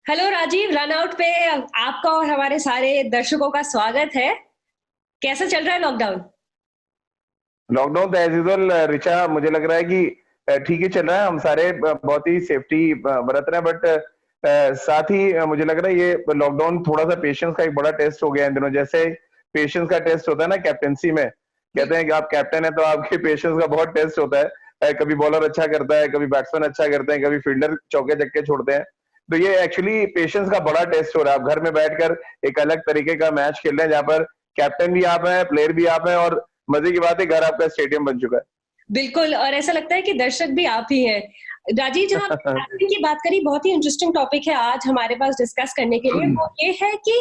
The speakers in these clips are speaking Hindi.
हेलो राजीव, रन आउट पे आपका और हमारे सारे दर्शकों का स्वागत है। कैसा चल रहा है लॉकडाउन? लॉकडाउन तो एज यूजुअल ऋचा, मुझे लग रहा है कि ठीक ही चल रहा है। हम सारे बहुत ही सेफ्टी बरत रहे हैं, बट साथ ही मुझे लग रहा है ये लॉकडाउन थोड़ा सा पेशेंस का एक बड़ा टेस्ट हो गया इन दिनों। जैसे पेशेंस का टेस्ट होता है ना कैप्टेंसी में, कहते हैं कि आप कैप्टन है तो आपके पेशेंस का बहुत टेस्ट होता है। कभी बॉलर अच्छा करता है, कभी बैट्समैन अच्छा करते हैं, कभी फील्डर चौके छक्के छोड़ते हैं। तो ये एक्चुअली पेशेंस का बड़ा टेस्ट हो रहा है। आप घर में बैठकर एक अलग तरीके का मैच खेल रहे हैं जहां पर कैप्टन भी आप हैं, प्लेयर भी आप हैं, और मजे की बात है घर आपका स्टेडियम बन चुका बिल्कुल, और ऐसा लगता है कि दर्शक भी आप ही हैं। राजीव, जहां है। कैप्टन की बात करी, बहुत ही इंटरेस्टिंग टॉपिक है आज हमारे पास डिस्कस करने के लिए। वो ये है कि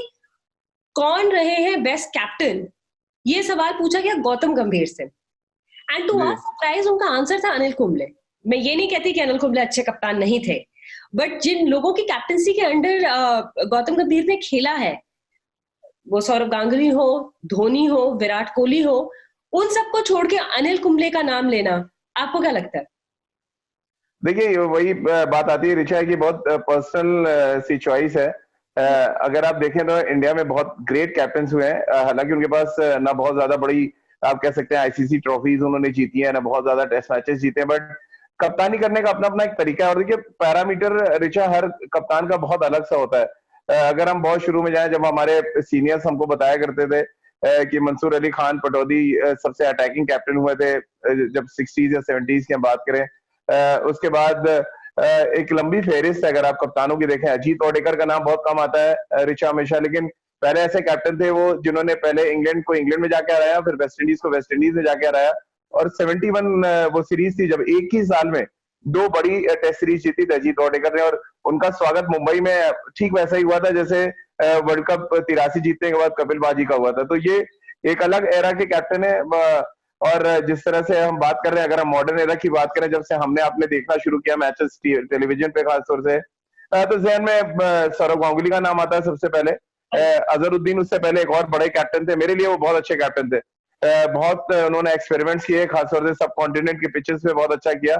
कौन रहे हैं बेस्ट कैप्टन। ये सवाल पूछा गया गौतम गंभीर से, and to G. Our surprise उनका आंसर था अनिल कुंबले। मैं ये नहीं कहती कि अनिल कुंबले अच्छे कप्तान नहीं थे, बट जिन लोगों की कैप्टनसी के अंडर गौतम गंभीर ने खेला है, वो सौरव गांगुली हो, धोनी हो, विराट कोहली हो, उन सबको छोड़ के अनिल कुंबले का नाम लेना, आपको क्या लगता है? देखिए वही बात आती है ऋचा की, बहुत पर्सनल सी चॉइस है। अगर आप देखें तो इंडिया में बहुत ग्रेट कैप्टन्स हुए हैं। हालांकि उनके पास ना बहुत ज्यादा बड़ी, आप कह सकते हैं, आईसीसी ट्रॉफीज उन्होंने जीती है, ना बहुत ज्यादा टेस्ट मैचेस जीते हैं, बट कप्तानी करने का अपना अपना एक तरीका है। और देखिए पैरामीटर ऋचा हर कप्तान का बहुत अलग सा होता है। अगर हम बहुत शुरू में जाएं, जब हमारे सीनियर्स हमको बताया करते थे कि मंसूर अली खान पटौदी सबसे अटैकिंग कैप्टन हुए थे, जब 60s या 70s की हम बात करें। उसके बाद एक लंबी फेहरिस्त है। अगर आप कप्तानों की देखें, अजीत वाडेकर का नाम बहुत कम आता है ऋचा हमेशा, लेकिन पहले ऐसे कैप्टन थे वो जिन्होंने पहले इंग्लैंड को इंग्लैंड में जाके हराया, फिर वेस्ट इंडीज को वेस्ट इंडीज में जाके हराया। और 71 वो सीरीज थी जब एक ही साल में दो बड़ी टेस्ट सीरीज जीती थी अजीत वाडेकर ने, और उनका स्वागत मुंबई में ठीक वैसा ही हुआ था जैसे वर्ल्ड कप 83 जीतने के बाद कपिल बाजी का हुआ था। तो ये एक अलग एरा के कैप्टन है। और जिस तरह से हम बात कर रहे हैं, अगर हम मॉडर्न एरा की बात करें, जब से हमने आपने देखना शुरू किया मैचेस टेलीविजन पे खासतौर से, तो जहन में सौरव गांगुली का नाम आता है सबसे पहले। अजहरुद्दीन उससे पहले एक और बड़े कैप्टन थे, मेरे लिए वो बहुत अच्छे कैप्टन थे। बहुत उन्होंने एक्सपेरिमेंट्स किए, खासतौर से सब कॉन्टिनेंट के पिचेस पे बहुत अच्छा किया।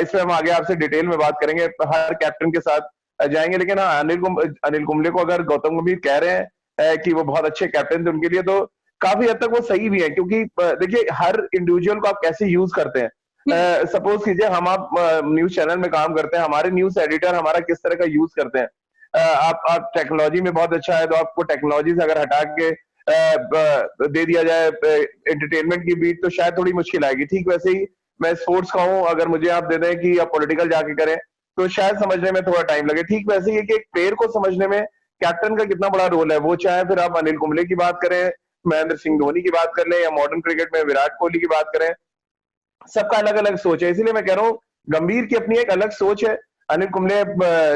इसमें हम आगे आपसे डिटेल में बात करेंगे, हर कैप्टन के साथ जाएंगे। लेकिन हाँ, अनिल कुंबले को अगर गौतम गंभीर कह रहे हैं कि वो बहुत अच्छे कैप्टन थे उनके लिए, तो काफी हद तक वो सही भी है। क्योंकि देखिए हर इंडिविजुअल को आप कैसे यूज करते हैं। सपोज कीजिए हम आप न्यूज चैनल में काम करते हैं, हमारे न्यूज एडिटर हमारा किस तरह का यूज करते हैं। आप टेक्नोलॉजी में बहुत अच्छा है, तो आपको टेक्नोलॉजी से अगर हटा के दे दिया जाए एंटरटेनमेंट की बीट, तो शायद थोड़ी मुश्किल आएगी। ठीक वैसे ही मैं स्पोर्ट्स का हूँ, अगर मुझे आप दे दें कि आप पॉलिटिकल जाके करें, तो शायद समझने में थोड़ा टाइम लगे। ठीक वैसे ही है कि एक प्लेयर को समझने में कैप्टन का कितना बड़ा रोल है, वो चाहे फिर आप अनिल कुंबले की बात करें, महेंद्र सिंह धोनी की बात कर लें, या मॉडर्न क्रिकेट में विराट कोहली की बात करें, सबका अलग अलग सोच है। इसीलिए मैं कह रहा हूँ गंभीर की अपनी एक अलग सोच है। अनिल कुंबले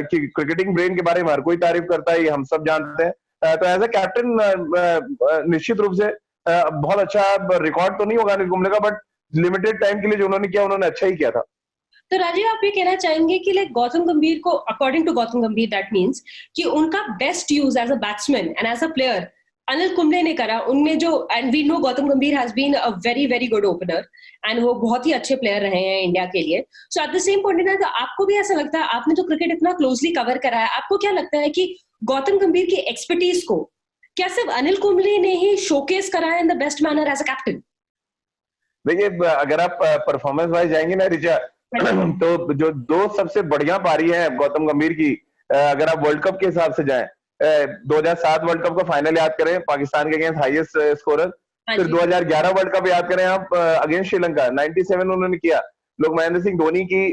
की क्रिकेटिंग ब्रेन के बारे में हर कोई तारीफ करता है, ये हम सब जानते हैं। तो एज ए कैप्टन निश्चित रूप से बहुत अच्छा रिकॉर्ड तो नहीं होगा अनिल कुंबले का, बट लिमिटेड टाइम के लिए जो उन्होंने किया, उन्होंने अच्छा ही किया था। तो राजीव, आप ये कहना चाहेंगे कि लाइक गौतम गंभीर को, अकॉर्डिंग टू गौतम गंभीर, दैट मीन्स कि उनका best use as a batsman and as a player Anil Kumble ने करा। उनमें जो, and we know Gautam Gambhir has been a very very good opener, and वो बहुत ही अच्छे प्लेयर रहे हैं इंडिया के लिए। So at the same point in time, तो आपको भी ऐसा लगता है, आपने तो क्रिकेट इतना क्लोजली कवर करा है, आपको क्या लगता है कि गौतम गंभीर की एक्सपर्टीज को क्या सिर्फ अनिल कुंबले ने ही शोकेस करा है in the best manner as a captain? देखिए अगर आप परफॉर्मेंस वाइज जाएंगे ना रिचा, तो जो दो सबसे बढ़िया पारी है गौतम गंभीर की, अगर आप वर्ल्ड कप के हिसाब से जाएं, 2007 वर्ल्ड कप का फाइनल याद करें, पाकिस्तान के अगेंस्ट हाईएस्ट स्कोरर। हाँ फिर जी। 2011 वर्ल्ड कप याद करें आप, अगेंस्ट श्रीलंका, 97 उन्होंने किया। लोग महेंद्र सिंह धोनी की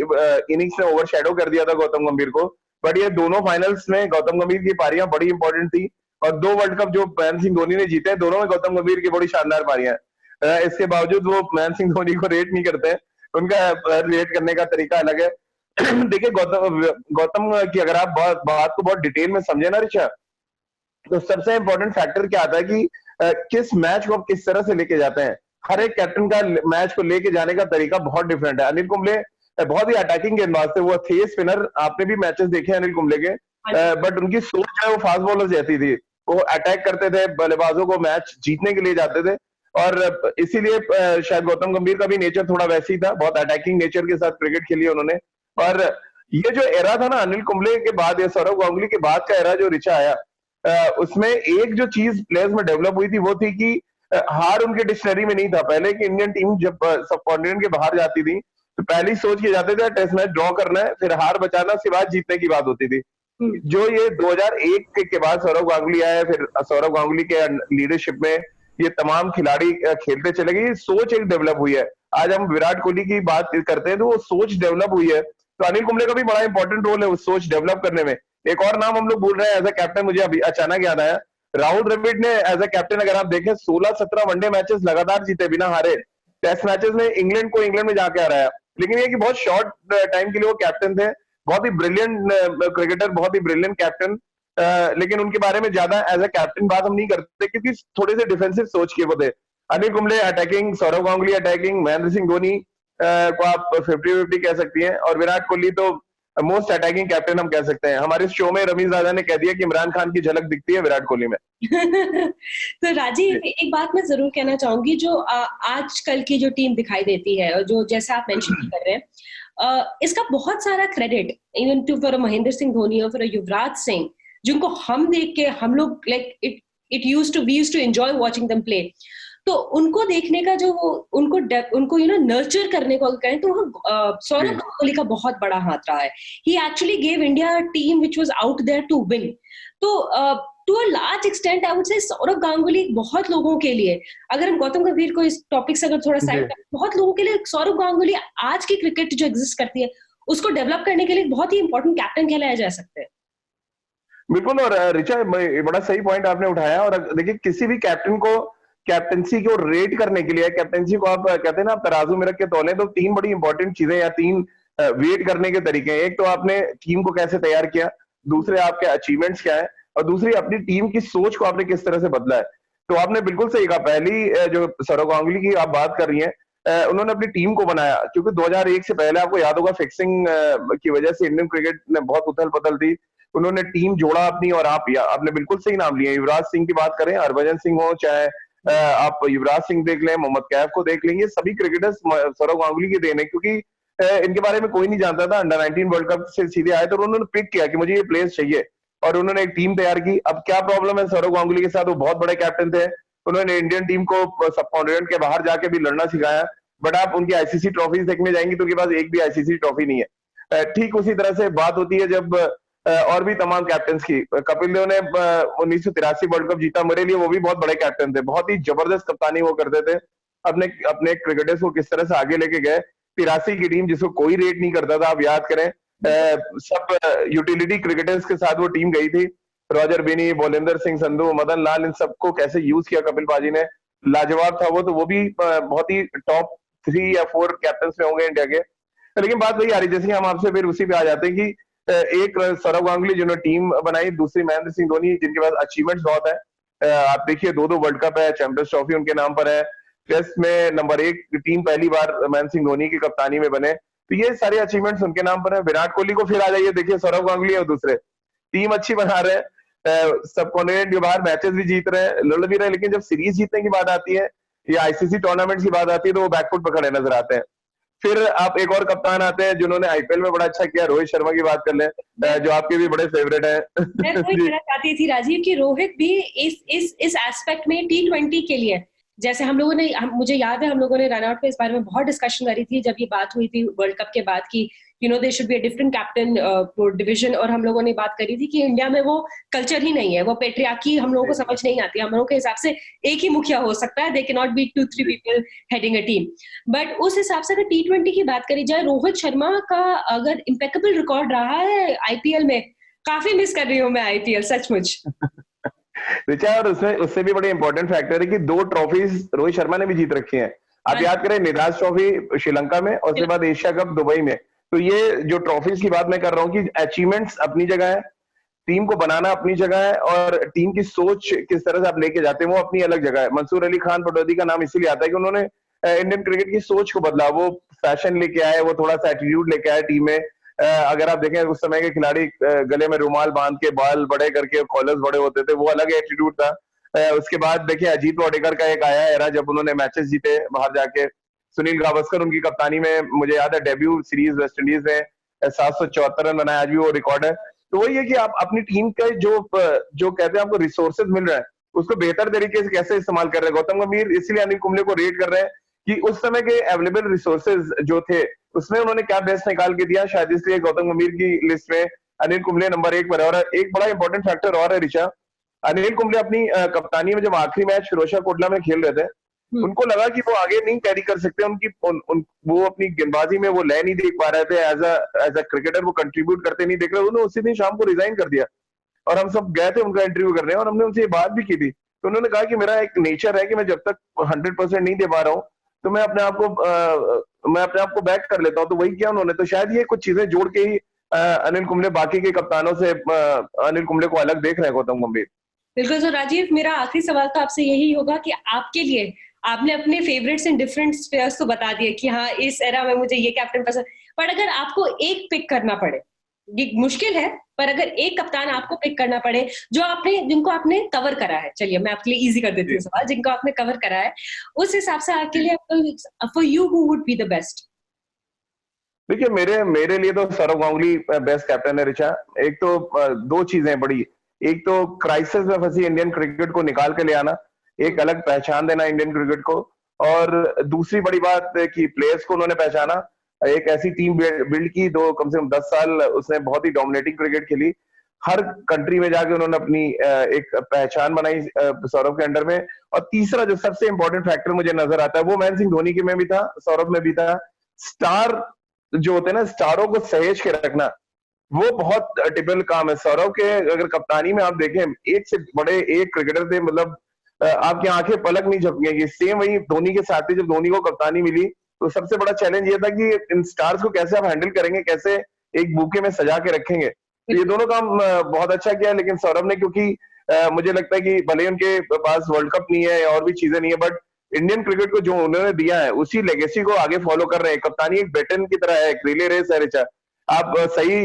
इनिंग्स ने ओवरशैडो कर दिया था गौतम गंभीर को, बट ये दोनों फाइनल्स में गौतम गंभीर की पारियां बड़ी इंपॉर्टेंट थी। और दो वर्ल्ड कप जो महेंद्र सिंह धोनी ने जीते, दोनों में गौतम गंभीर की बड़ी शानदार पारियां हैं। इसके बावजूद वो महेंद्र सिंह धोनी को रेट नहीं करते, उनका रेट करने का तरीका अलग है। देखिए गौतम गौतम की अगर आप बात को बहुत डिटेल में समझे ना ऋषा, तो सबसे इंपॉर्टेंट फैक्टर क्या आता है कि किस मैच को आप किस तरह से लेके जाते हैं। हर एक कैप्टन का मैच को लेके जाने का तरीका बहुत डिफरेंट है। अनिल कुंबले बहुत ही अटैकिंग गेंदबाज थे, वो थे स्पिनर, आपने भी मैचेस देखे अनिल कुंबले के, हाँ जी। बट उनकी सोच है वो फास्ट बॉलर जैसी थी। वो अटैक करते थे, बल्लेबाजों को मैच जीतने के लिए जाते थे। और इसीलिए शायद गौतम गंभीर का भी नेचर थोड़ा वैसे ही था, बहुत अटैकिंग नेचर के साथ क्रिकेट खेली उन्होंने। और ये जो एरा था ना अनिल कुंबले के बाद या सौरव गांगुली के बाद का एरा जो रिचा आया, उसमें एक जो चीज प्लेयर्स में डेवलप हुई थी वो थी कि हार उनके डिक्शनरी में नहीं था पहले, कि इंडियन टीम जब सब कॉन्टिनेंट के बाहर जाती थी तो पहले ही सोच के जाते थे टेस्ट मैच ड्रॉ करना है, फिर हार बचाना, उसके बाद जीतने की बात होती थी। जो ये 2001 के बाद सौरव गांगुली आया, फिर सौरव गांगुली के लीडरशिप में ये तमाम खिलाड़ी खेलते चले गए, सोच एक डेवलप हुई है। आज हम विराट कोहली की बात करते हैं तो वो सोच डेवलप हुई है, तो अनिल कुंबले का भी बड़ा इंपॉर्टेंट रोल है उस सोच डेवलप करने में। एक और नाम हम लोग भूल रहे हैं एज अ कैप्टन, मुझे अभी अचानक याद आया, राहुल द्रविड़ ने एज अ कैप्टन अगर आप देखें 16-17 वनडे मैचेस लगातार जीते बिना हारे, टेस्ट मैचेस में इंग्लैंड को इंग्लैंड में जाके हराया। लेकिन ये कि बहुत शॉर्ट टाइम के लिए वो कैप्टन थे, बहुत ही ब्रिलियंट क्रिकेटर, बहुत ही ब्रिलियंट कैप्टन, लेकिन उनके बारे में ज्यादा एज अ कैप्टन बात हम नहीं करते क्योंकि थोड़े से डिफेंसिव सोच के वो थे। अनिल कुंबले अटैकिंग, सौरव गांगुली अटैकिंग, महेंद्र सिंह धोनी को आप 50-50 कह सकती हैं, और विराट कोहली तो मोस्ट अटैकिंग कैप्टन हम कह सकते हैं। हमारे शो में रमीज दादा ने कह दिया कि इमरान खान की झलक दिखती है विराट कोहली में। तो राजीव, एक बात मैं जरूर कहना चाहूंगी, जो आजकल की जो टीम दिखाई देती है और जो जैसा आप मेंशन कर रहे हैं, इसका बहुत सारा credit even to for Mahendra Singh Dhoni और फॉर युवराज सिंह, जिनको हम देख के हम लोग like we used to enjoy watching them play. तो उनको देखने का जो वो उनको नर्चर करने को कहें तो सौरव गांगुली का बहुत बड़ा हाथ रहा है। He actually gave India team which was out there to win. तो to a large extent I would say Sourav Ganguly बहुत लोगों के लिए, अगर हम गौतम गंभीर को इस टॉपिक से अगर थोड़ा साइड करें, बहुत लोगों के लिए सौरव गांगुली आज की क्रिकेट जो एग्जिस्ट करती है उसको डेवलप करने के लिए बहुत ही इंपॉर्टेंट कैप्टन कहलाया जा सकते हैं। बिल्कुल, और रिचा बड़ा सही पॉइंट आपने उठाया। और देखिए किसी भी कैप्टन को कैप्टनसी को रेट करने के लिए, कैप्टनसी को आप कहते हैं ना आप तराजू में रख के तौलें, तो तीन बड़ी इंपॉर्टेंट चीजें या तीन वेट करने के तरीके हैं। एक तो आपने टीम को कैसे तैयार किया, दूसरे आपके अचीवमेंट्स क्या है, और दूसरी अपनी टीम की सोच को आपने किस तरह से बदला है। तो आपने बिल्कुल सही कहा, पहली जो सौरव गांगुली की आप बात कर रही हैं, उन्होंने अपनी टीम को बनाया, क्योंकि 2001 से पहले आपको याद होगा फिक्सिंग की वजह से इंडियन क्रिकेट में बहुत उथल पुथल थी। उन्होंने टीम जोड़ा अपनी, और आपने बिल्कुल सही नाम लिया। युवराज सिंह की बात करें, हरभजन सिंह हो, चाहे आप युवराज सिंह देख लें, मोहम्मद कैफ को देख लेंगे, सभी क्रिकेटर्स सौरव गांगुली के देन है, क्योंकि इनके बारे में कोई नहीं जानता था। अंडर 19 वर्ल्ड कप से सीधे आए तो उन्होंने पिक किया कि मुझे ये प्लेयर्स चाहिए, और उन्होंने एक टीम तैयार की। अब क्या प्रॉब्लम है सौरव गांगुली के साथ, वो बहुत बड़े कैप्टन थे, उन्होंने इंडियन टीम को सब कॉन्टिनेंट के बाहर जाके भी लड़ना सिखाया, बट आप उनकी आईसीसी ट्रॉफी देखने जाएंगे तो उनके पास एक भी आईसीसी ट्रॉफी नहीं है। ठीक उसी तरह से बात होती है जब और भी तमाम कैप्टन की। कपिल देव ने 1983 वर्ल्ड कप जीता, मेरे लिए वो भी बहुत बड़े कैप्टन थे, बहुत ही जबरदस्त कप्तानी वो करते थे, अपने अपने क्रिकेटर्स को किस तरह से आगे लेके गए। 83 की टीम जिसको कोई रेट नहीं करता था, आप याद करें, सब यूटिलिटी क्रिकेटर्स के साथ वो टीम गई थी। रॉजर बिनी, बोलेंदर सिंह संधू, मदन लाल, इन सबको कैसे यूज किया कपिल पाजी ने, लाजवाब था वो। तो वो भी बहुत ही टॉप 3 या 4 कैप्टन में होंगे इंडिया के। लेकिन बात वही आ रही, जैसे हम आपसे फिर उसी पे आ जाते हैं कि एक सौरव गांगुली जिन्होंने टीम बनाई, दूसरी महेंद्र सिंह धोनी जिनके पास अचीवमेंट्स बहुत है। आप देखिए 2-2 वर्ल्ड कप है, चैंपियंस ट्रॉफी उनके नाम पर है, टेस्ट में नंबर 1 टीम पहली बार महेंद्र सिंह धोनी की कप्तानी में बने, तो ये सारे अचीवमेंट्स उनके नाम पर है। विराट कोहली को फिर आ जाइए, देखिए सौरव गांगुली और दूसरे टीम अच्छी बना रहे हैं, सब कॉन्टिनेंट के बाहर मैचेस भी जीत रहे हैं, लड़ भी रहे हैं, लेकिन जब सीरीज जीतने की बात आती है या आईसीसी टूर्नामेंट की बात आती है तो वो बैकफुट पर खड़े नजर आते हैं। फिर आप एक और कप्तान आते हैं जिन्होंने आईपीएल में बड़ा अच्छा किया, रोहित शर्मा की बात कर लें, जो आपके भी बड़े फेवरेट हैं। मैं वही कहना चाहती थी राजीव कि रोहित भी इस एस्पेक्ट में T20 के लिए, जैसे हम लोगों ने मुझे याद है हम लोगों ने रन आउट पे इस बारे में बहुत डिस्कशन करी थी जब ये बात हुई थी वर्ल्ड कप के बाद की they should be a different captain division, और हम लोगों ने बात करी थी कि इंडिया में वो कल्चर ही नहीं है, वो पेट्रियार्की हम लोगों को समझ नहीं आती। हम लोगों के हिसाब से एक ही मुखिया हो सकता है, they can not be 2-3 people heading a team. But उस हिसाब से अगर T20 की बात करी जाए, रोहित शर्मा का अगर इम्पेकेबल रिकॉर्ड रहा है आईपीएल में, काफी मिस कर रही हूँ मैं आईपीएल सचमुच। रिचा, और उससे भी बड़े इंपॉर्टेंट फैक्टर है कि 2 ट्रॉफीज रोहित शर्मा ने भी जीत रखी हैं। आप याद करें, निराज ट्रॉफी श्रीलंका में और उसके बाद एशिया कप दुबई में। तो ये जो ट्रॉफीज की बात मैं कर रहा हूँ कि अचीवमेंट्स अपनी जगह है, टीम को बनाना अपनी जगह है, और टीम की सोच किस तरह से आप लेके जाते हैं वो अपनी अलग जगह है। मंसूर अली खान पटौदी का नाम इसीलिए आता है कि उन्होंने इंडियन क्रिकेट की सोच को बदला, वो फैशन लेके आए, वो थोड़ा सा एटीट्यूड लेके आए टीम में। अगर आप देखें उस समय के खिलाड़ी गले में रुमाल बांध के, बाल बड़े करके, कॉलर्स बड़े होते थे, वो अलग एटीट्यूड था। उसके बाद देखिए अजीत वाडेकर का एक आया एरा जब उन्होंने मैचेस जीते बाहर जाके, सुनील गावस्कर उनकी कप्तानी में, मुझे याद है डेब्यू सीरीज वेस्ट इंडीज में 774 रन बनाए, आज भी वो रिकॉर्ड है। तो वही है कि आप अपनी टीम के जो कहते हैं आपको रिसोर्सेज मिल रहा है, उसको बेहतर तरीके से कैसे इस्तेमाल कर रहे हैं। गौतम गंभीर इसलिए अनिल कुंबले को रेट कर रहे हैं कि उस समय के अवेलेबल रिसोर्सेज जो थे उसमें उन्होंने क्या बेस्ट निकाल के दिया, शायद इसलिए गौतम गंभीर की लिस्ट में अनिल कुंबले नंबर 1 पर है। और एक बड़ा इंपॉर्टेंट फैक्टर और है ऋचा, अनिल कुंबले अपनी कप्तानी में जब आखिरी मैच फिरोजशाह कोटला में खेल रहे थे, उनको लगा कि वो आगे नहीं कैरी कर सकते, वो अपनी गेंदबाजी में वो लय नहीं देख पा रहे थे, एज अ क्रिकेटर वो कंट्रीब्यूट करते नहीं देख रहे, उन्होंने उसी दिन शाम को रिजाइन कर दिया। और हम सब गए थे उनका इंटरव्यू करने, और हमने उनसे ये बात भी की थी। तो उन्होंने कहा कि मेरा एक नेचर है कि मैं जब तक 100% नहीं दे पा रहा हूँ तो मैं अपने आप को बैक कर लेता हूँ। तो वही किया उन्होंने। तो शायद ये कुछ चीजें जोड़ के ही अनिल कुंबले बाकी के कप्तानों से अनिल कुंबले को अलग देख रहे हैं गौतम गंभीर। बिल्कुल। तो राजीव, मेरा आखिरी सवाल तो आपसे यही होगा कि आपके लिए, आपने अपने फेवरेट्स इन डिफरेंट स्फीयर्स तो बता दिए कि हाँ इस एरा में मुझे ये कैप्टन पसंद, पर अगर आपको एक पिक करना पड़े, ये मुश्किल है, पर अगर एक कप्तान आपको पिक करना पड़े जिनको आपने कवर करा है, चलिए मैं आपके लिए इजी कर देती हूँ सवाल, जिनको आपने कवर करा है, उस हिसाब से आपके लिए for you who would be the best? देखिए, मेरे लिए तो सौरव गांगुली बेस्ट कैप्टन है ऋचा। एक तो दो चीजें बड़ी, एक तो क्राइसिस में फंसी इंडियन क्रिकेट को निकाल के ले आना, एक अलग पहचान देना इंडियन क्रिकेट को, और दूसरी बड़ी बात कि प्लेयर्स को उन्होंने पहचाना, एक ऐसी टीम बिल्ड की, दो कम से कम 10 साल उसने बहुत ही डोमिनेटिंग क्रिकेट खेली, हर कंट्री में जाके उन्होंने अपनी एक पहचान बनाई सौरव के अंडर में। और तीसरा जो सबसे इंपॉर्टेंट फैक्टर मुझे नजर आता है वो महेंद्र सिंह धोनी के में भी था, सौरभ में भी था, स्टार जो होते हैं ना, स्टारों को सहेज के रखना, वो बहुत टिपिकल काम है। सौरव के अगर कप्तानी में आप देखें, एक से बड़े एक क्रिकेटर थे, मतलब आपकी आंखें पलक नहीं झपकेंगी। सेम वही धोनी के साथ ही, जब धोनी को कप्तानी मिली तो सबसे बड़ा चैलेंज ये था कि इन स्टार्स को कैसे आप हैंडल करेंगे, कैसे एक बुके में सजा के रखेंगे। तो ये दोनों काम बहुत अच्छा किया। लेकिन सौरभ ने, क्योंकि मुझे लगता है कि भले उनके पास वर्ल्ड कप नहीं है और भी चीजें नहीं है, बट इंडियन क्रिकेट को जो उन्होंने दिया है उसी लेगेसी को आगे फॉलो कर रहे हैं। कप्तानी एक बैटन की तरह है, एक रिले रेस है ऋचा। आप सही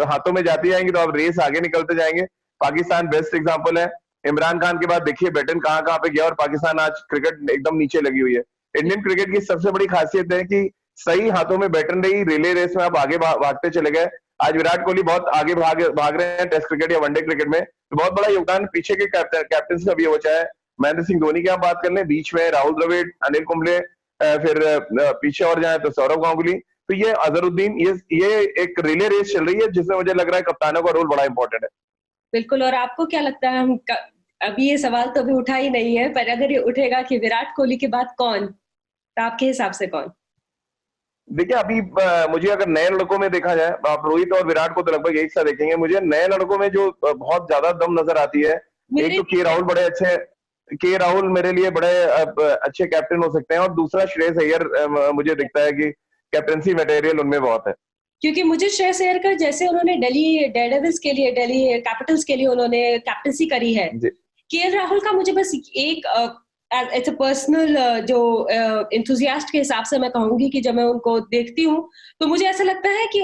हाथों में जाती जाएंगे तो आप रेस आगे निकलते जाएंगे। पाकिस्तान बेस्ट एग्जांपल है। इमरान खान के बाद देखिए बैटन कहां कहां पे गया और पाकिस्तान आज क्रिकेट एकदम नीचे लगी हुई है। इंडियन क्रिकेट की सबसे बड़ी खासियत है कि सही हाथों में बैटन रही, रिले रेस में आप आगे भागते चले गए। आज विराट कोहली बहुत आगे भाग रहे हैं टेस्ट क्रिकेट या वनडे क्रिकेट में, तो बहुत बड़ा योगदान पीछे के कैप्टन से अभी हो, चाहे महेंद्र सिंह धोनी की आप बात कर लें, बीच में राहुल द्रविड़, अनिल कुंबले, फिर पीछे और जाए तो सौरव गांगुली, तो ये अजहरुद्दीन, ये एक रिले रेस चल रही है जिसमें मुझे लग रहा है कप्तानों का रोल बड़ा इंपॉर्टेंट है। बिल्कुल। और आपको क्या लगता है, हम अभी ये सवाल तो अभी उठा ही नहीं है, पर अगर ये उठेगा कि विराट कोहली के बाद कौन, तो आपके हिसाब से कौन? देखिए, अभी मुझे अगर नए लड़कों में देखा जाए, आप रोहित और विराट को तो लगभग एक साथ देखेंगे, मुझे नए लड़कों में जो बहुत ज्यादा दम नजर आती है, एक तो के राहुल बड़े अच्छे, के राहुल मेरे लिए बड़े अच्छे कैप्टन हो सकते हैं, और दूसरा श्रेयस अय्यर मुझे दिखता है कि कैप्टनसी मटेरियल उनमें बहुत है। क्योंकि मुझे श्रेयस अय्यर का, जैसे उन्होंने दिल्ली डेयरडेविल्स के लिए, दिल्ली कैपिटल्स के लिए उन्होंने कैप्टनसी करी है, केएल राहुल का मुझे बस एक इट्स अ पर्सनल जो एंथुसियास्ट के हिसाब से मैं कहूंगी कि जब मैं उनको देखती हूँ तो मुझे ऐसा लगता है कि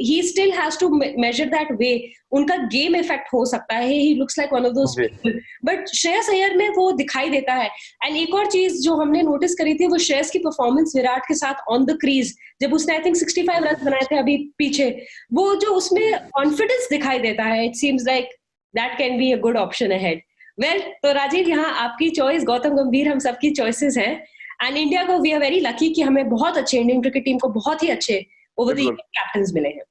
he still has to major that way, उनका गेम इफेक्ट हो सकता है, he looks like one of those people, but Shreyas Iyer में वो दिखाई देता है। एंड एक और चीज जो हमने नोटिस करी थी, वो श्रेयस की परफॉर्मेंस विराट के साथ ऑन द क्रीज, जब उसने आई थिंक 65 रन बनाए थे अभी पीछे, वो जो उसमें कॉन्फिडेंस दिखाई देता है, it seems like that can be a good option ahead. Well, तो राजीव, यहाँ आपकी चॉइस गौतम गंभीर हम सबकी चॉइसेस हैं, एंड इंडिया को वी आर वेरी लकी कि हमें बहुत अच्छे, इंडियन क्रिकेट टीम को बहुत ही अच्छे ओवर द कैप्टन्स मिले हैं।